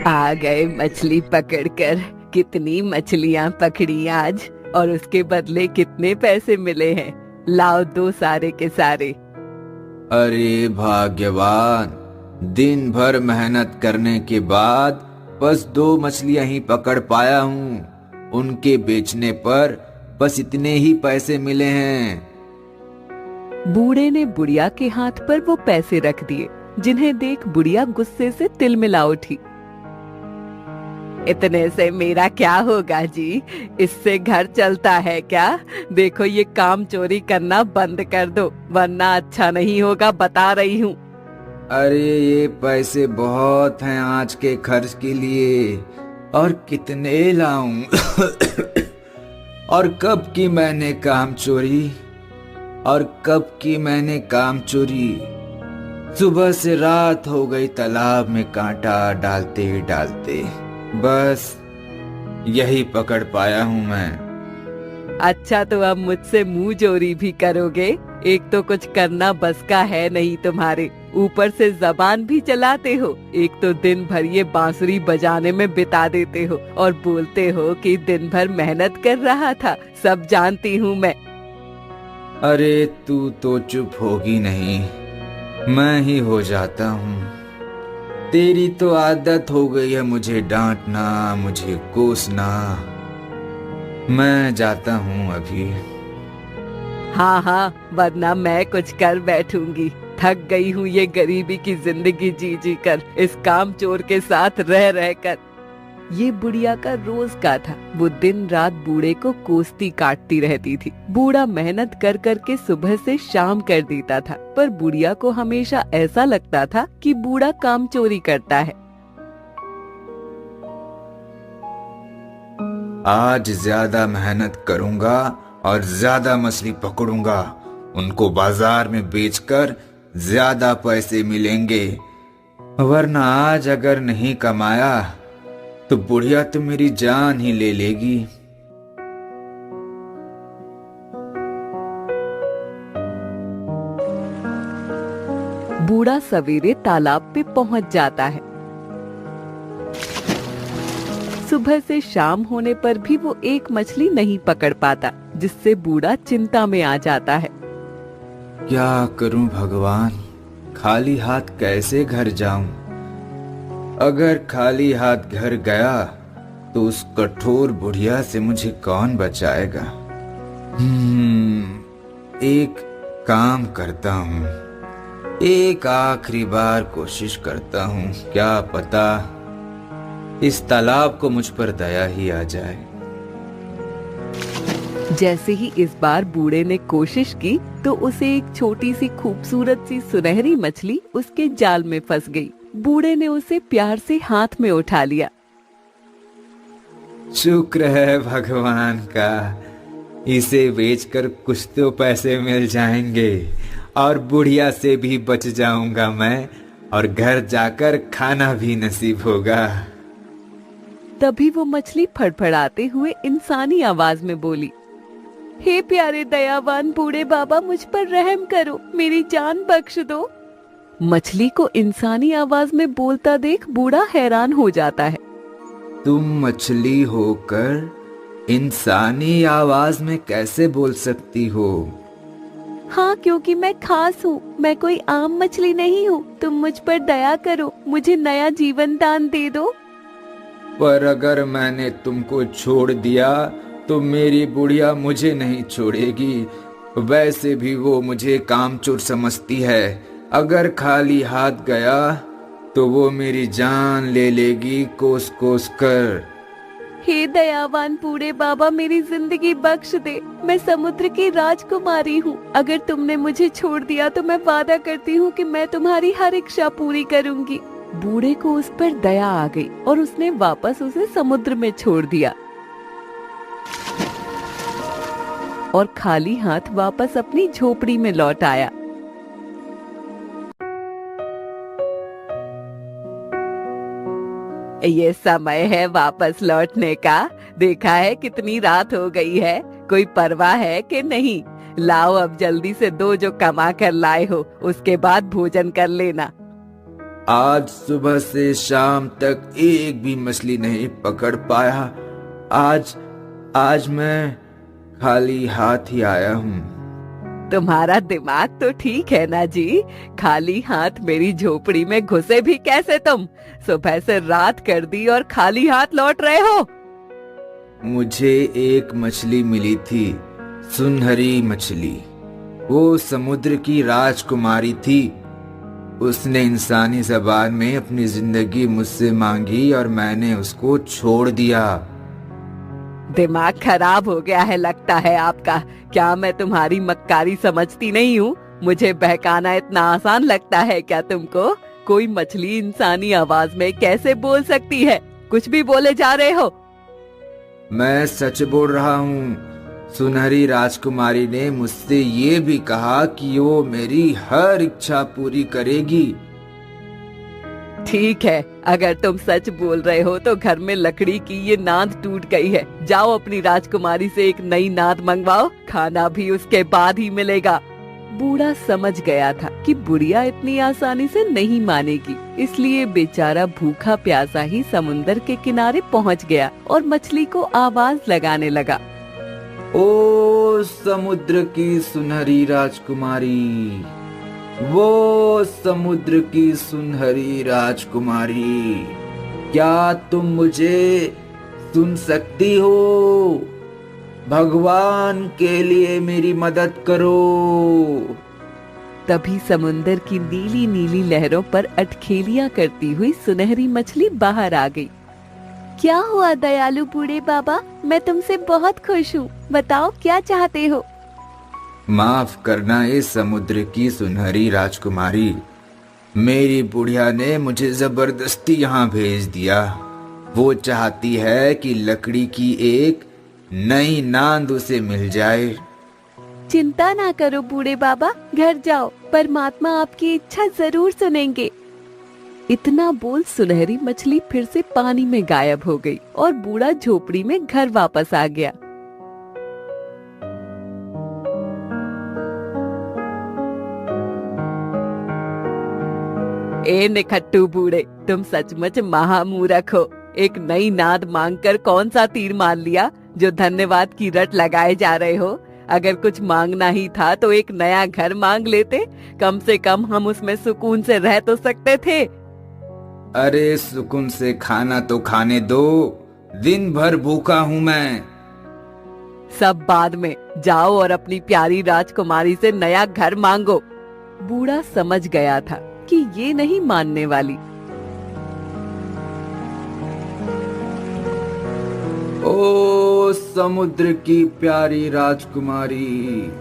आ गए मछली पकड़कर। कितनी मछलियाँ पकड़ी आज, और उसके बदले कितने पैसे मिले हैं? लाओ दो सारे के सारे। अरे भाग्यवान, दिन भर मेहनत करने के बाद बस 2 मछलियां ही पकड़ पाया हूँ। उनके बेचने पर बस इतने ही पैसे मिले हैं। बूढ़े ने बुढ़िया के हाथ पर वो पैसे रख दिए, जिन्हें देख बुढ़िया गुस्से से तिलमिला उठी। इतने से मेरा क्या होगा जी? इससे घर चलता है क्या? देखो, ये काम चोरी करना बंद कर दो, वरना अच्छा नहीं होगा, बता रही हूँ। अरे ये पैसे बहुत हैं आज के खर्च के लिए, और कितने लाऊं? और कब की मैंने काम चोरी, और कब की मैंने काम चोरी? सुबह से रात हो गई तालाब में कांटा डालते डालते, बस यही पकड़ पाया हूँ मैं। अच्छा, तो अब मुझसे मुंह चोरी भी करोगे? एक तो कुछ करना बस का है नहीं तुम्हारे, ऊपर से जबान भी चलाते हो। एक तो दिन भर ये बांसुरी बजाने में बिता देते हो, और बोलते हो कि दिन भर मेहनत कर रहा था। सब जानती हूँ मैं। अरे तू तो चुप होगी नहीं, मैं ही हो जाता हूँ। तेरी तो आदत हो गई है मुझे डांटना, मुझे कोसना। मैं जाता हूँ अभी। हाँ हाँ, वरना मैं कुछ कर बैठूंगी। थक गई हूँ ये गरीबी की जिंदगी जी जी कर, इस काम चोर के साथ रह रह कर। ये बुढ़िया का रोज का था। वो दिन रात बूढ़े को कोसती काटती रहती थी। बूढ़ा मेहनत कर कर के सुबह से शाम कर देता था, पर बुढ़िया को हमेशा ऐसा लगता था कि बूढ़ा काम चोरी करता है। आज ज्यादा मेहनत करूंगा और ज्यादा मछली पकड़ूंगा। उनको बाजार में बेचकर ज्यादा पैसे मिलेंगे, वरना आज अगर नहीं कमाया तो बुढ़िया तो मेरी जान ही ले लेगी। बूढ़ा सवेरे तालाब पे पहुंच जाता है। सुबह से शाम होने पर भी वो एक मछली नहीं पकड़ पाता, जिससे बूढ़ा चिंता में आ जाता है। क्या करूं भगवान, खाली हाथ कैसे घर जाऊं? अगर खाली हाथ घर गया तो उस कठोर बुढ़िया से मुझे कौन बचाएगा? एक काम करता हूँ, एक आखिरी बार कोशिश करता हूँ। क्या पता इस तालाब को मुझ पर दया ही आ जाए। जैसे ही इस बार बूढ़े ने कोशिश की, तो उसे एक छोटी सी खूबसूरत सी सुनहरी मछली उसके जाल में फंस गई। बूढ़े ने उसे प्यार से हाथ में उठा लिया। शुक्र है भगवान का, इसे बेचकर कुछ तो पैसे मिल जाएंगे, और बुढ़िया से भी बच जाऊंगा मैं, और घर जाकर खाना भी नसीब होगा। तभी वो मछली फड़फड़ाते हुए इंसानी आवाज में बोली, हे प्यारे दयावान बूढ़े बाबा, मुझ पर रहम करो, मेरी जान बख्श दो। मछली को इंसानी आवाज में बोलता देख बूढ़ा हैरान हो जाता है। तुम मछली होकर इंसानी आवाज में कैसे बोल सकती हो? हाँ, क्योंकि मैं खास हूँ, मैं कोई आम मछली नहीं हूँ। तुम मुझ पर दया करो, मुझे नया जीवन दान दे दो। पर अगर मैंने तुमको छोड़ दिया तो मेरी बुढ़िया मुझे नहीं छोड़ेगी। वैसे भी वो मुझे कामचोर समझती है। अगर खाली हाथ गया तो वो मेरी जान ले लेगी कोस कोस कर। हे दयावान बूढ़े बाबा, मेरी जिंदगी बख्श दे। मैं समुद्र की राजकुमारी हूँ। अगर तुमने मुझे छोड़ दिया तो मैं वादा करती हूँ कि मैं तुम्हारी हर इच्छा पूरी करूँगी। बूढ़े को उस पर दया आ गई और उसने वापस उसे समुद्र में छोड़ दिया और खाली हाथ वापस अपनी झोपड़ी में लौट आया। ये समय है वापस लौटने का। देखा है कितनी रात हो गई है, कोई परवाह है कि नहीं? लाओ अब जल्दी से दो जो कमा कर लाए हो, उसके बाद भोजन कर लेना। आज सुबह से शाम तक एक भी मछली नहीं पकड़ पाया। आज आज मैं खाली हाथ ही आया हूँ। तुम्हारा दिमाग तो ठीक है ना जी? खाली हाथ मेरी झोपड़ी में घुसे भी कैसे तुम? सुबह से रात कर दी और खाली हाथ लौट रहे हो। मुझे एक मछली मिली थी, सुनहरी मछली। वो समुद्र की राजकुमारी थी। उसने इंसानी ज़बान में अपनी जिंदगी मुझसे मांगी और मैंने उसको छोड़ दिया। दिमाग खराब हो गया है लगता है आपका। क्या मैं तुम्हारी मक्कारी समझती नहीं हूँ? मुझे बहकाना इतना आसान लगता है क्या तुमको? कोई मछली इंसानी आवाज में कैसे बोल सकती है? कुछ भी बोले जा रहे हो। मैं सच बोल रहा हूँ। सुनहरी राजकुमारी ने मुझसे ये भी कहा कि वो मेरी हर इच्छा पूरी करेगी। ठीक है, अगर तुम सच बोल रहे हो तो घर में लकड़ी की ये नाद टूट गई है। जाओ अपनी राजकुमारी से एक नई नाद मंगवाओ। खाना भी उसके बाद ही मिलेगा। बूढ़ा समझ गया था कि बुढ़िया इतनी आसानी से नहीं मानेगी, इसलिए बेचारा भूखा प्यासा ही समुंदर के किनारे पहुंच गया और मछली को आवाज लगाने लगा। ओ समुद्र की सुनहरी राजकुमारी, वो समुद्र की सुनहरी राजकुमारी, क्या तुम मुझे सुन सकती हो? भगवान के लिए मेरी मदद करो। तभी समुंदर की नीली नीली लहरों पर अटखेलियां करती हुई सुनहरी मछली बाहर आ गई। क्या हुआ दयालु बूढ़े बाबा? मैं तुमसे बहुत खुश हूँ। बताओ क्या चाहते हो? माफ करना ये समुद्र की सुनहरी राजकुमारी, मेरी बुढ़िया ने मुझे जबरदस्ती यहाँ भेज दिया। वो चाहती है कि लकड़ी की एक नई नांद उसे मिल जाए। चिंता ना करो बूढ़े बाबा, घर जाओ, परमात्मा आपकी इच्छा जरूर सुनेंगे। इतना बोल सुनहरी मछली फिर से पानी में गायब हो गई और बूढ़ा झोपड़ी में घर वापस आ गया। ए निखट्टू बूढ़े, तुम सचमुच महामूर्ख हो। एक नई नाद मांगकर कौन सा तीर मार लिया जो धन्यवाद की रट लगाए जा रहे हो? अगर कुछ मांगना ही था तो एक नया घर मांग लेते। कम से कम हम उसमें सुकून से रह तो सकते थे। अरे सुकून से खाना तो खाने दो, दिन भर भूखा हूँ मैं। सब बाद में, जाओ और अपनी प्यारी राजकुमारी से नया घर मांगो। बूढ़ा समझ गया था कि ये नहीं मानने वाली। ओ समुद्र की प्यारी राजकुमारी,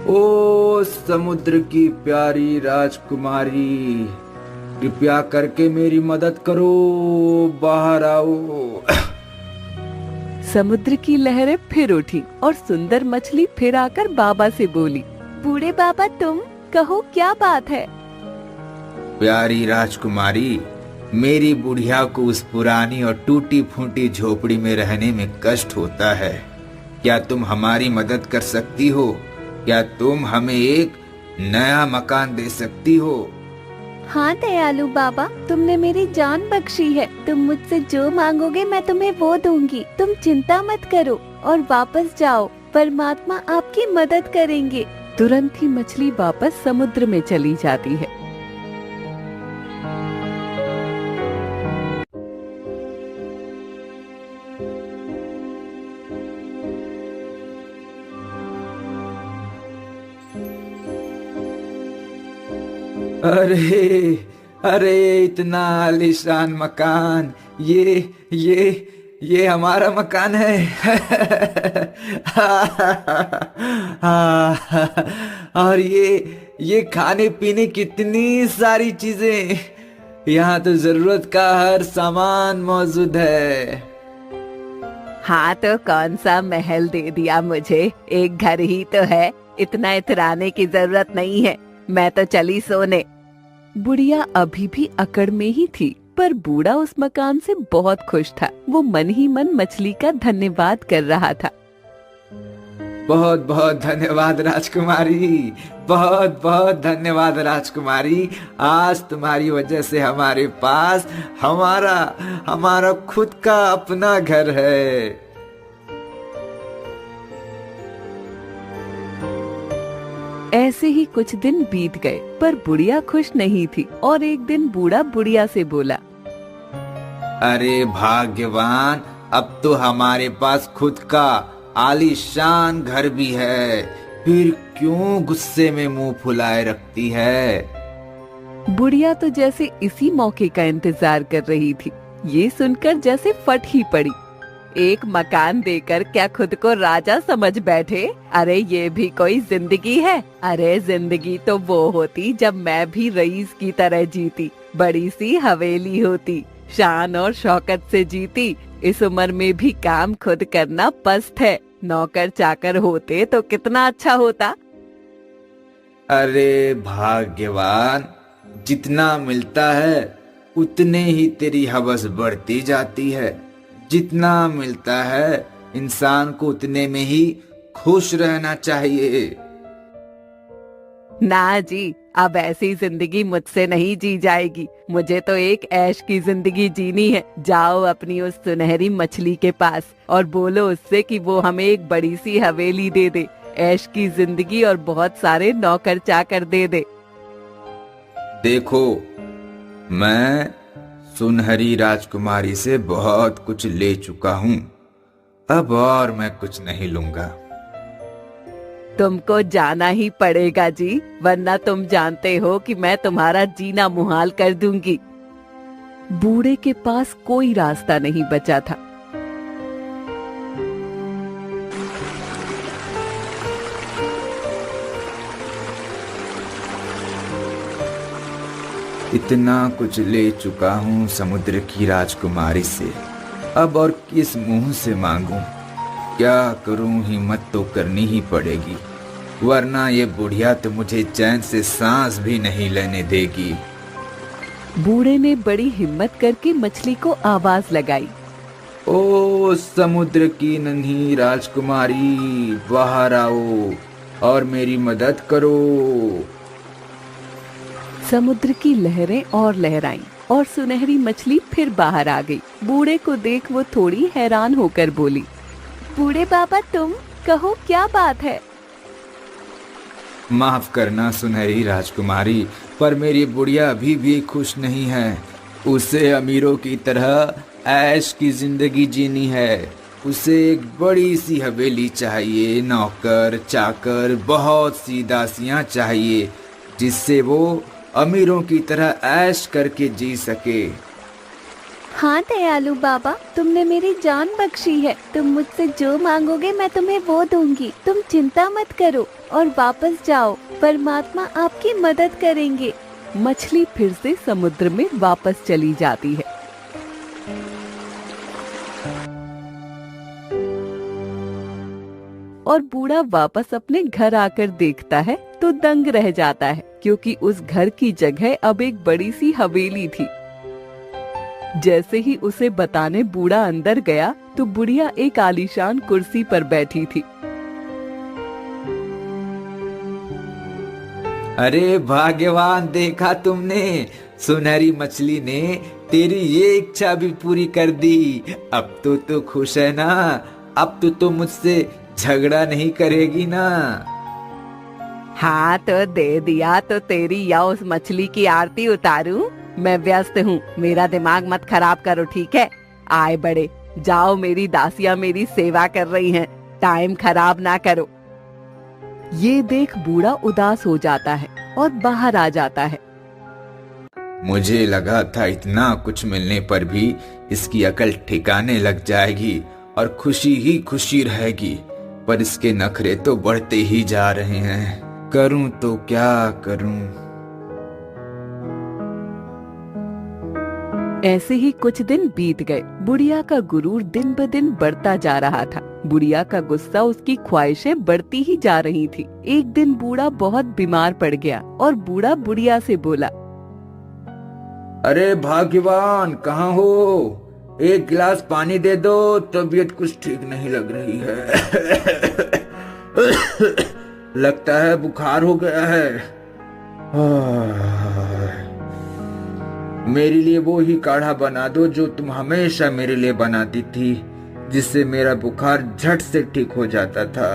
ओ समुद्र की प्यारी राजकुमारी, कृपया करके मेरी मदद करो, बाहर आओ। समुद्र की लहरें फिर उठी और सुंदर मछली फिर आकर बाबा से बोली, बूढ़े बाबा तुम कहो क्या बात है? प्यारी राजकुमारी, मेरी बुढ़िया को उस पुरानी और टूटी फूटी झोपड़ी में रहने में कष्ट होता है। क्या तुम हमारी मदद कर सकती हो? क्या तुम हमें एक नया मकान दे सकती हो? हाँ दयालु बाबा, तुमने मेरी जान बख्शी है। तुम मुझसे जो मांगोगे मैं तुम्हें वो दूंगी। तुम चिंता मत करो और वापस जाओ, परमात्मा आपकी मदद करेंगे। तुरंत ही मछली वापस समुद्र में चली जाती है। अरे अरे इतना आलीशान मकान, ये हमारा मकान है। और ये खाने पीने कितनी सारी चीजें, यहाँ तो जरूरत का हर सामान मौजूद है। हाँ तो कौन सा महल दे दिया मुझे, एक घर ही तो है। इतना इतराने की जरूरत नहीं है, मैं तो चली सोने। बुढ़िया अभी भी अकड़ में ही थी, पर बूढ़ा उस मकान से बहुत खुश था। वो मन ही मन मछली का धन्यवाद कर रहा था। बहुत बहुत धन्यवाद राजकुमारी, बहुत बहुत धन्यवाद राजकुमारी। आज तुम्हारी वजह से हमारे पास हमारा हमारा खुद का अपना घर है। ऐसे ही कुछ दिन बीत गए, पर बुढ़िया खुश नहीं थी और एक दिन बूढ़ा बुढ़िया से बोला, अरे भाग्यवान, अब तो हमारे पास खुद का आलीशान घर भी है, फिर क्यों गुस्से में मुंह फुलाए रखती है। बुढ़िया तो जैसे इसी मौके का इंतजार कर रही थी। ये सुनकर जैसे फट ही पड़ी। एक मकान देकर क्या खुद को राजा समझ बैठे? अरे ये भी कोई जिंदगी है? अरे जिंदगी तो वो होती जब मैं भी रईस की तरह जीती, बड़ी सी हवेली होती, शान और शौकत से जीती। इस उम्र में भी काम खुद करना पस्त है, नौकर चाकर होते तो कितना अच्छा होता। अरे भाग्यवान, जितना मिलता है उतने ही तेरी हवस बढ़ती जाती है। जितना मिलता है इंसान को उतने में ही खुश रहना चाहिए। ना जी, अब ऐसी जिंदगी मुझसे नहीं जी जाएगी। मुझे तो एक ऐश की जिंदगी जीनी है। जाओ अपनी उस सुनहरी मछली के पास और बोलो उससे कि वो हमें एक बड़ी सी हवेली दे दे, ऐश की जिंदगी और बहुत सारे नौकर चाकर दे दे। देखो, मैं सुनहरी राजकुमारी से बहुत कुछ ले चुका हूँ, अब और मैं कुछ नहीं लूंगा। तुमको जाना ही पड़ेगा जी, वरना तुम जानते हो कि मैं तुम्हारा जीना मुहाल कर दूंगी। बूढ़े के पास कोई रास्ता नहीं बचा था। इतना कुछ ले चुका हूँ समुद्र की राजकुमारी से, अब और किस मुंह से मांगूं? क्या करूं, हिम्मत तो करनी ही पड़ेगी, वरना ये बुढ़िया तो मुझे चैन से सांस भी नहीं लेने देगी। बूढ़े ने बड़ी हिम्मत करके मछली को आवाज लगाई, ओ समुद्र की नन्ही राजकुमारी, बाहर आओ और मेरी मदद करो। समुद्र की लहरें और लहराईं और सुनहरी मछली फिर बाहर आ गई। बूढ़े को देख वो थोड़ी हैरान होकर बोली, बूढ़े बाबा, तुम कहो क्या बात है? माफ करना सुनहरी राजकुमारी, पर मेरी बुढ़िया अभी भी खुश नहीं है। उसे अमीरों की तरह ऐश की जिंदगी जीनी है। उसे एक बड़ी सी हवेली चाहिए, नौकर चाकर, बहुत सी दासियां चाहिए, जिससे वो अमीरों की तरह ऐश करके जी सके। हाँ दयालु बाबा, तुमने मेरी जान बख्शी है। तुम मुझसे जो मांगोगे मैं तुम्हें वो दूंगी। तुम चिंता मत करो और वापस जाओ, परमात्मा आपकी मदद करेंगे। मछली फिर से समुद्र में वापस चली जाती है। और बूढ़ा वापस अपने घर आकर देखता है तो दंग रह जाता है, क्योंकि उस घर की जगह अब एक बड़ी सी हवेली थी। जैसे ही उसे बताने बूढ़ा अंदर गया तो बुढ़िया एक आलीशान कुर्सी पर बैठी थी। अरे भाग्यवान, देखा तुमने, सुनहरी मछली ने तेरी ये इच्छा भी पूरी कर दी। अब तो तू खुश है ना? अब तो तू मुझसे झगड़ा नहीं करेगी ना? हाँ तो दे दिया तो तेरी या उस मछली की आरती उतारूं? मैं व्यस्त हूँ, मेरा दिमाग मत खराब करो, ठीक है? आए बड़े, जाओ, मेरी दासियां मेरी सेवा कर रही हैं, टाइम खराब ना करो। ये देख बूढ़ा उदास हो जाता है और बाहर आ जाता है। मुझे लगा था इतना कुछ मिलने पर भी इसकी अकल ठिकाने लग जाएगी और खुशी ही खुशी रहेगी, पर इसके नखरे तो बढ़ते ही जा रहे हैं। करूं तो क्या करूं? ऐसे ही कुछ दिन बीत गए। बुढ़िया का गुरूर दिन ब दिन बढ़ता जा रहा था। बुढ़िया का गुस्सा उसकी ख्वाहिशें बढ़ती ही जा रही थी। एक दिन बूढ़ा बहुत बीमार पड़ गया और बूढ़ा बुढ़िया से बोला, अरे भाग्यवान, कहाँ हो? एक गिलास पानी दे दो, तबीयत कुछ ठीक नहीं लग रही है। लगता है बुखार हो गया है। मेरे लिए वो ही काढ़ा बना दो जो तुम हमेशा मेरे लिए बनाती थी, जिससे मेरा बुखार झट से ठीक हो जाता था।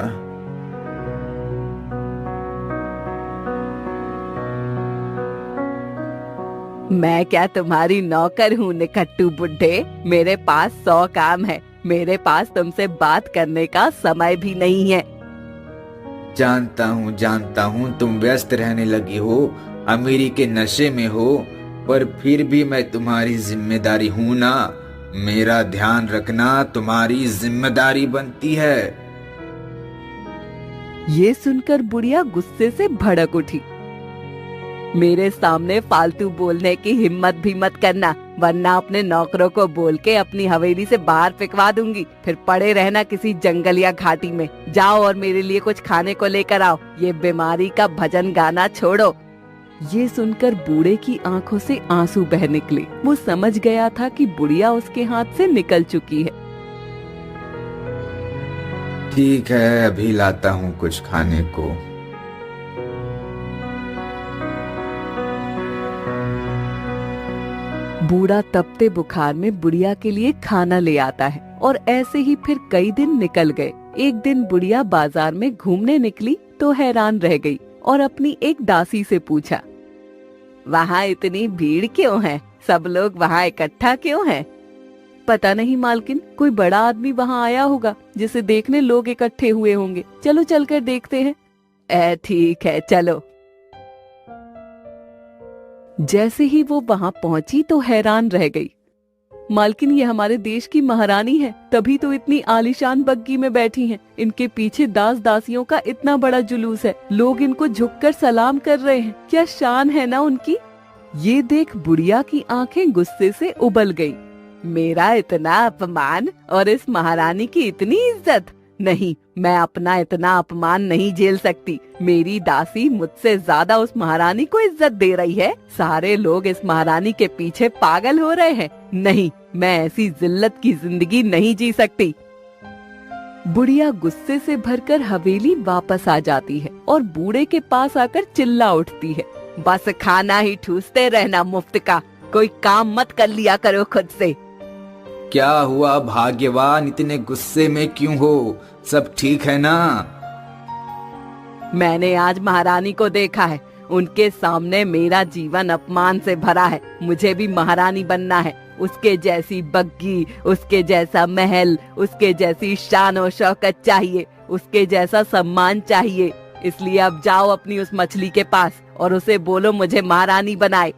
मैं क्या तुम्हारी नौकर हूँ निकट्टू बुड्ढे? मेरे पास 100 काम है। मेरे पास तुमसे बात करने का समय भी नहीं है। जानता हूँ तुम व्यस्त रहने लगी हो, अमीरी के नशे में हो, पर फिर भी मैं तुम्हारी जिम्मेदारी हूँ ना। मेरा ध्यान रखना तुम्हारी जिम्मेदारी बनती है। ये सुनकर बुढ़िया गुस्से से भड़क उठी। मेरे सामने फालतू बोलने की हिम्मत भी मत करना, वरना अपने नौकरों को बोल के अपनी हवेली से बाहर फेंकवा दूंगी। फिर पड़े रहना किसी जंगल या घाटी में। जाओ और मेरे लिए कुछ खाने को लेकर आओ। ये बीमारी का भजन गाना छोड़ो। ये सुनकर बूढ़े की आंखों से आंसू बह निकले। वो समझ गया था कि बुढ़िया उसके हाथ से निकल चुकी है। ठीक है, अभी लाता हूँ कुछ खाने को। बूढ़ा तपते बुखार में बुढ़िया के लिए खाना ले आता है और ऐसे ही फिर कई दिन निकल गए। एक दिन बुढ़िया बाजार में घूमने निकली तो हैरान रह गई और अपनी एक दासी से पूछा, वहाँ इतनी भीड़ क्यों है? सब लोग वहाँ इकट्ठा क्यों हैं? पता नहीं मालकिन, कोई बड़ा आदमी वहाँ आया होगा जिसे देखने लोग इकट्ठे हुए होंगे। चलो चलकर देखते हैं। ठीक है, चलो। जैसे ही वो वहाँ पहुंची तो हैरान रह गई। मालकिन, ये हमारे देश की महारानी है, तभी तो इतनी आलीशान बग्गी में बैठी हैं। इनके पीछे दास दासियों का इतना बड़ा जुलूस है, लोग इनको झुककर सलाम कर रहे हैं। क्या शान है ना उनकी। ये देख बुढ़िया की आंखें गुस्से से उबल गईं। मेरा इतना अपमान और इस महारानी की इतनी इज्जत? नहीं, मैं अपना इतना अपमान नहीं झेल सकती। मेरी दासी मुझसे ज्यादा उस महारानी को इज्जत दे रही है। सारे लोग इस महारानी के पीछे पागल हो रहे हैं। नहीं, मैं ऐसी जिल्लत की जिंदगी नहीं जी सकती। बुढ़िया गुस्से से भरकर हवेली वापस आ जाती है और बूढ़े के पास आकर चिल्ला उठती है, बस खाना ही ठूसते रहना मुफ्त का, कोई काम मत कर लिया करो खुद से। क्या हुआ भाग्यवान, इतने गुस्से में क्यों हो? सब ठीक है ना? मैंने आज महारानी को देखा है। उनके सामने मेरा जीवन अपमान से भरा है। मुझे भी महारानी बनना है। उसके जैसी बग्गी, उसके जैसा महल, उसके जैसी शान और शौकत चाहिए, उसके जैसा सम्मान चाहिए। इसलिए अब जाओ अपनी उस मछली के पास और उसे बोलो मुझे महारानी बनाए।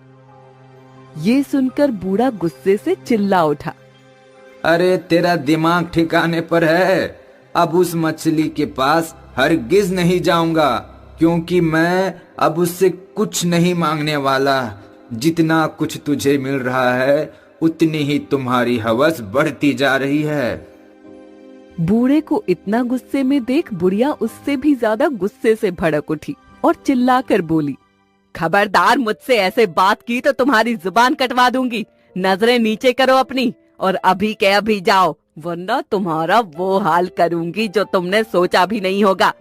ये सुनकर बूढ़ा गुस्से से चिल्ला उठा, अरे तेरा दिमाग ठिकाने पर है? अब उस मछली के पास हरगिज नहीं जाऊंगा, क्योंकि मैं अब उससे कुछ नहीं मांगने वाला। जितना कुछ तुझे मिल रहा है उतनी ही तुम्हारी हवस बढ़ती जा रही है। बूढ़े को इतना गुस्से में देख बुढ़िया उससे भी ज्यादा गुस्से से भड़क उठी और चिल्लाकर बोली, खबरदार, मुझसे ऐसे बात की तो तुम्हारी जुबान कटवा दूंगी। नजरें नीचे करो अपनी और अभी के अभी जाओ, वरना तुम्हारा वो हाल करूंगी जो तुमने सोचा भी नहीं होगा।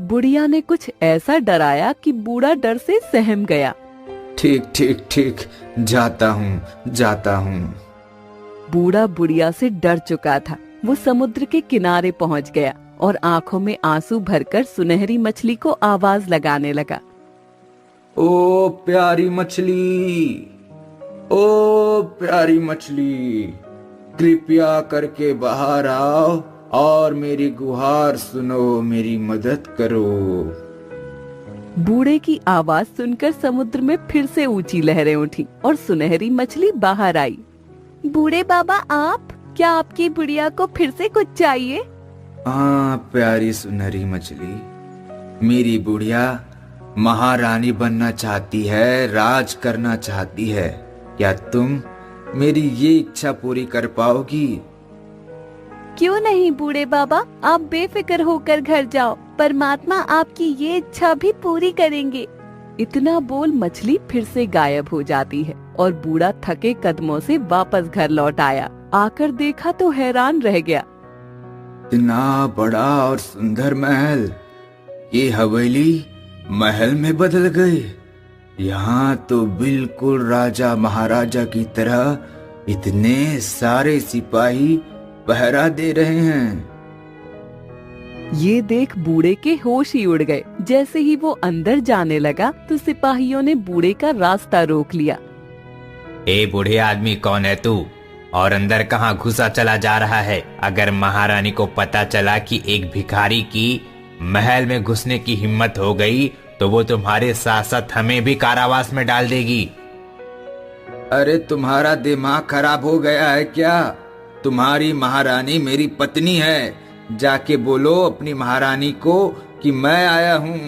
बुढ़िया ने कुछ ऐसा डराया कि बूढ़ा डर से सहम गया। ठीक ठीक ठीक, जाता हूँ। बूढ़ा बुढ़िया से डर चुका था। वो समुद्र के किनारे पहुंच गया और आंखों में आंसू भरकर सुनहरी मछली को आवाज लगाने लगा, ओ प्यारी मछली, ओ प्यारी मछली, कृपया करके बाहर आओ और मेरी गुहार सुनो, मेरी मदद करो। बूढ़े की आवाज सुनकर समुद्र में फिर से ऊंची लहरें उठी और सुनहरी मछली बाहर आई। बूढ़े बाबा, आप क्या आपकी बुढ़िया को फिर से कुछ चाहिए? हाँ प्यारी सुनहरी मछली, मेरी बुढ़िया महारानी बनना चाहती है, राज करना चाहती है। क्या तुम मेरी ये इच्छा पूरी कर पाओगी? क्यों नहीं बूढ़े बाबा, आप बेफिक्र होकर घर जाओ, परमात्मा आपकी ये इच्छा भी पूरी करेंगे। इतना बोल मछली फिर से गायब हो जाती है और बूढ़ा थके कदमों से वापस घर लौट आया। आकर देखा तो हैरान रह गया। इतना बड़ा और सुंदर महल, ये हवेली महल में बदल गई। यहाँ तो बिल्कुल राजा महाराजा की तरह इतने सारे सिपाही पहरा दे रहे हैं। ये देख बूढ़े के होश ही उड़ गए। जैसे ही वो अंदर जाने लगा तो सिपाहियों ने बूढ़े का रास्ता रोक लिया। ए बूढ़े आदमी, कौन है तू और अंदर कहाँ घुसा चला जा रहा है? अगर महारानी को पता चला कि एक भिखारी की महल में घुसने की हिम्मत हो गई तो वो तुम्हारे साथ साथ हमें भी कारावास में डाल देगी। अरे तुम्हारा दिमाग खराब हो गया है क्या? तुम्हारी महारानी मेरी पत्नी है। जाके बोलो अपनी महारानी को कि मैं आया हूँ।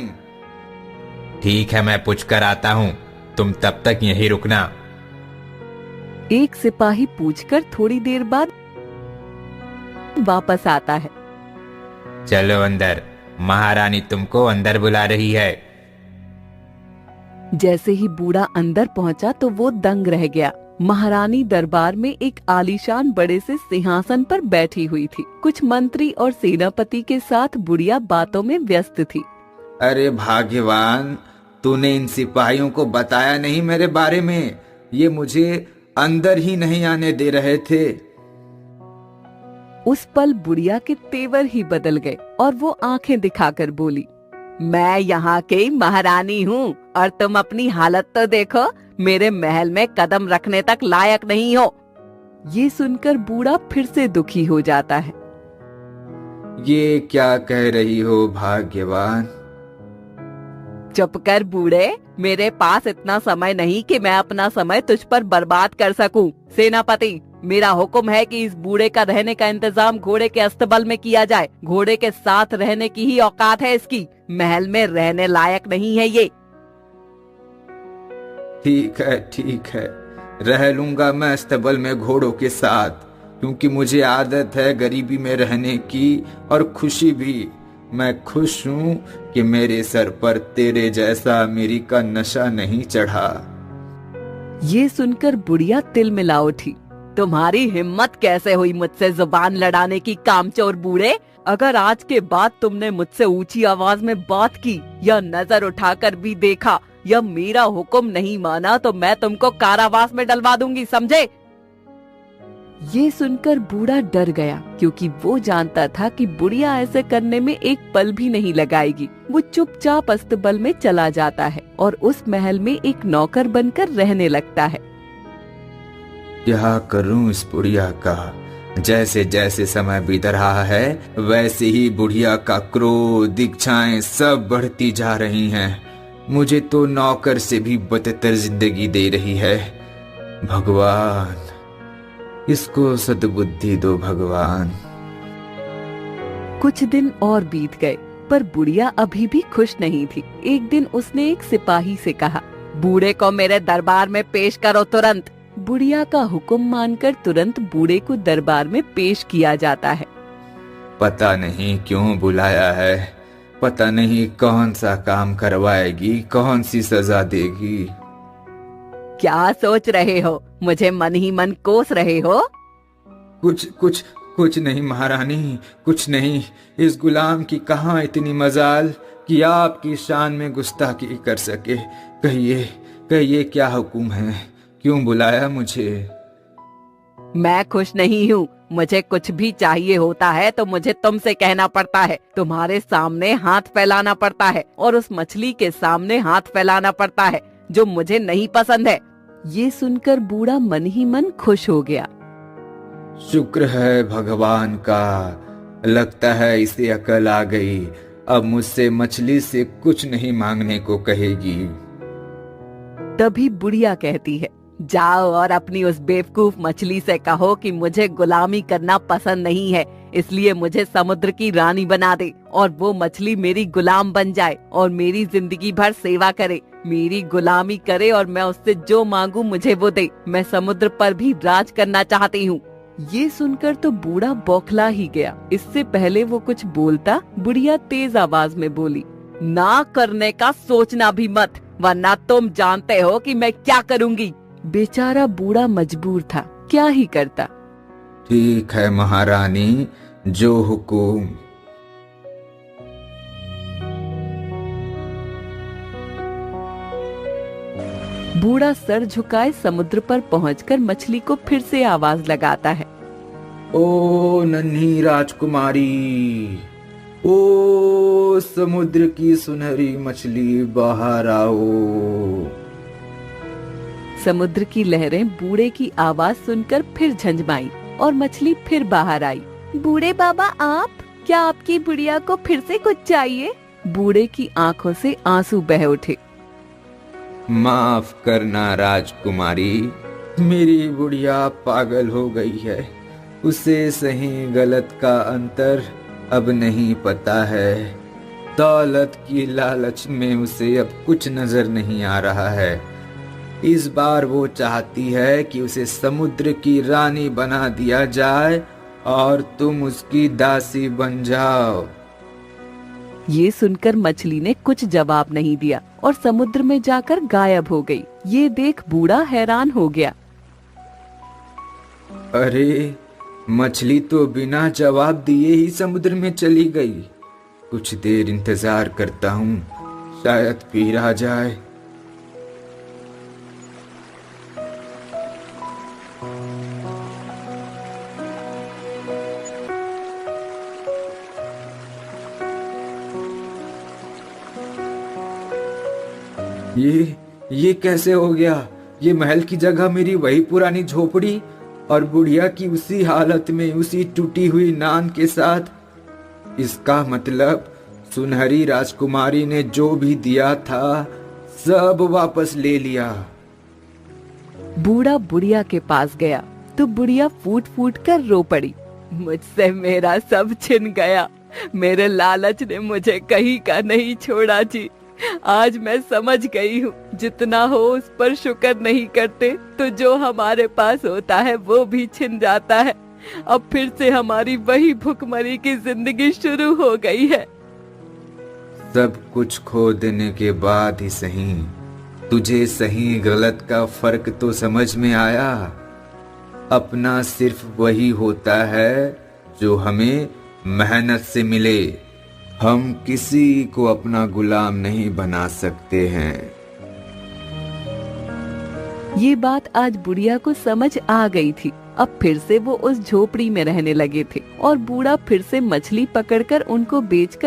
ठीक है, मैं पूछ कर आता हूँ, तुम तब तक यहीं रुकना। एक सिपाही पूछकर थोड़ी देर बाद वापस आता है। चलो अंदर, महारानी तुमको अंदर बुला रही है। जैसे ही बूढ़ा अंदर पहुंचा तो वो दंग रह गया। महारानी दरबार में एक आलीशान बड़े से सिंहासन पर बैठी हुई थी। कुछ मंत्री और सेनापति के साथ बुढ़िया बातों में व्यस्त थी। अरे भाग्यवान, तूने इन सिपाहियों को बताया नहीं मेरे बारे में। ये मुझे अंदर ही नहीं आने दे रहे थे। उस पल बुढ़िया के तेवर ही बदल गए और वो आंखें दिखाकर बोली, मैं यहाँ की महारानी हूँ और तुम अपनी हालत तो देखो, मेरे महल में कदम रखने तक लायक नहीं हो। ये सुनकर बूढ़ा फिर से दुखी हो जाता है। ये क्या कह रही हो भाग्यवान? चुप कर बूढ़े, मेरे पास इतना समय नहीं कि मैं अपना समय तुझ पर बर्बाद कर सकूं। सेनापति, मेरा हुक्म है कि इस बूढ़े का रहने का इंतजाम घोड़े के अस्तबल में किया जाए। घोड़े के साथ रहने की ही औकात है इसकी, महल में रहने लायक नहीं है ये। ठीक है, रह लूंगा मैं अस्तबल में घोड़ों के साथ, क्योंकि मुझे आदत है गरीबी में रहने की और खुशी भी। मैं खुश हूँ कि मेरे सर पर तेरे जैसा अमीरी का नशा नहीं चढ़ा। ये सुनकर बुढ़िया तिल मिला उठी। तुम्हारी हिम्मत कैसे हुई मुझसे जुबान लड़ाने की, कामचोर बूढ़े? अगर आज के बाद तुमने मुझसे ऊंची आवाज में बात की या नजर उठाकर भी देखा या मेरा हुक्म नहीं माना तो मैं तुमको कारावास में डलवा दूंगी, समझे? ये सुनकर बूढ़ा डर गया, क्योंकि वो जानता था कि बुढ़िया ऐसे करने में एक पल भी नहीं लगाएगी। वो चुपचाप अस्तबल में चला जाता है और उस महल में एक नौकर बनकर रहने लगता है। क्या करूं इस बुढ़िया का? जैसे जैसे समय बीत रहा है वैसे ही बुढ़िया का क्रोध, इच्छाएं सब बढ़ती जा रही हैं। मुझे तो नौकर से भी बदतर जिंदगी दे रही है। भगवान, इसको सद्बुद्धि दो भगवान। कुछ दिन और बीत गए, पर बुढ़िया अभी भी खुश नहीं थी। एक दिन उसने एक सिपाही से कहा, बूढ़े को मेरे दरबार में पेश करो तुरंत। बुढ़िया का हुक्म मानकर तुरंत बूढ़े को दरबार में पेश किया जाता है। पता नहीं क्यों बुलाया है, पता नहीं कौन सा काम करवाएगी, कौन सी सजा देगी। क्या सोच रहे हो? मुझे मन ही मन कोस रहे हो? कुछ नहीं महारानी, कुछ नहीं। इस गुलाम की कहाँ इतनी मजाल कि आपकी शान में गुस्ताखी कर सके। कहिए क्या हुक्म है? क्यों बुलाया मुझे? मैं खुश नहीं हूँ। मुझे कुछ भी चाहिए होता है तो मुझे तुमसे कहना पड़ता है। तुम्हारे सामने हाथ फैलाना पड़ता है और उस मछली के सामने हाथ फैलाना पड़ता है जो मुझे नहीं पसंद है। ये सुनकर बूढ़ा मन ही मन खुश हो गया। शुक्र है भगवान का, लगता है इसे अकल आ गई। अब मुझसे मछली से कुछ नहीं मांगने को कहेगी। तभी बुढ़िया कहती है, जाओ और अपनी उस बेवकूफ मछली से कहो कि मुझे गुलामी करना पसंद नहीं है, इसलिए मुझे समुद्र की रानी बना दे और वो मछली मेरी गुलाम बन जाए और मेरी जिंदगी भर सेवा करे, मेरी गुलामी करे और मैं उससे जो मांगू मुझे वो दे। मैं समुद्र पर भी राज करना चाहती हूँ। ये सुनकर तो बूढ़ा बौखला ही गया। इससे पहले वो कुछ बोलता, बुढ़िया तेज आवाज में बोली, ना करने का सोचना भी मत, वरना तुम जानते हो कि मैं क्या करूँगी। बेचारा बूढ़ा मजबूर था, क्या ही करता। ठीक है महारानी, जो हुकुम। बूढ़ा सर झुकाए समुद्र पर पहुंचकर मछली को फिर से आवाज लगाता है। ओ नन्ही राजकुमारी, ओ समुद्र की सुनहरी मछली, बाहर आओ। समुद्र की लहरें बूढ़े की आवाज सुनकर फिर झंझमाई और मछली फिर बाहर आई। बूढ़े बाबा, आप क्या आपकी बुढ़िया को फिर से कुछ चाहिए? बूढ़े की आंखों से आंसू बह उठे। माफ करना राजकुमारी, मेरी बुढ़िया पागल हो गई है। उसे सही गलत का अंतर अब नहीं पता है। दौलत की लालच में उसे अब कुछ नजर नहीं आ रहा है। इस बार वो चाहती है कि उसे समुद्र की रानी बना दिया जाए और तुम उसकी दासी बन जाओ। ये सुनकर मछली ने कुछ जवाब नहीं दिया और समुद्र में जाकर गायब हो गई। ये देख बूढ़ा हैरान हो गया। अरे, मछली तो बिना जवाब दिए ही समुद्र में चली गई। कुछ देर इंतजार करता हूँ, शायद फिर आ जाए। ये कैसे हो गया? ये महल की जगह मेरी वही पुरानी झोपड़ी और बुढ़िया की उसी हालत में, उसी टूटी हुई नान के साथ। इसका मतलब सुनहरी राजकुमारी ने जो भी दिया था सब वापस ले लिया। बूढ़ा बुढ़िया के पास गया तो बुढ़िया फूट फूट कर रो पड़ी। मुझसे मेरा सब छिन गया। मेरे लालच ने मुझे कहीं का नहीं छोड़ा जी। आज मैं समझ गई हूँ, जितना हो उस पर शुक्र नहीं करते तो जो हमारे पास होता है वो भी छिन जाता है। अब फिर से हमारी वही भुखमरी की जिंदगी शुरू हो गई है। सब कुछ खो देने के बाद ही सही तुझे सही गलत का फर्क तो समझ में आया। अपना सिर्फ वही होता है जो हमें मेहनत से मिले। हम किसी को अपना गुलाम नहीं बना सकते हैं। ये बात आज बुढ़िया को समझ आ गई थी। अब फिर से वो उस झोपड़ी में रहने लगे थे और बूढ़ा फिर से मछली पकड़कर उनको बेचकर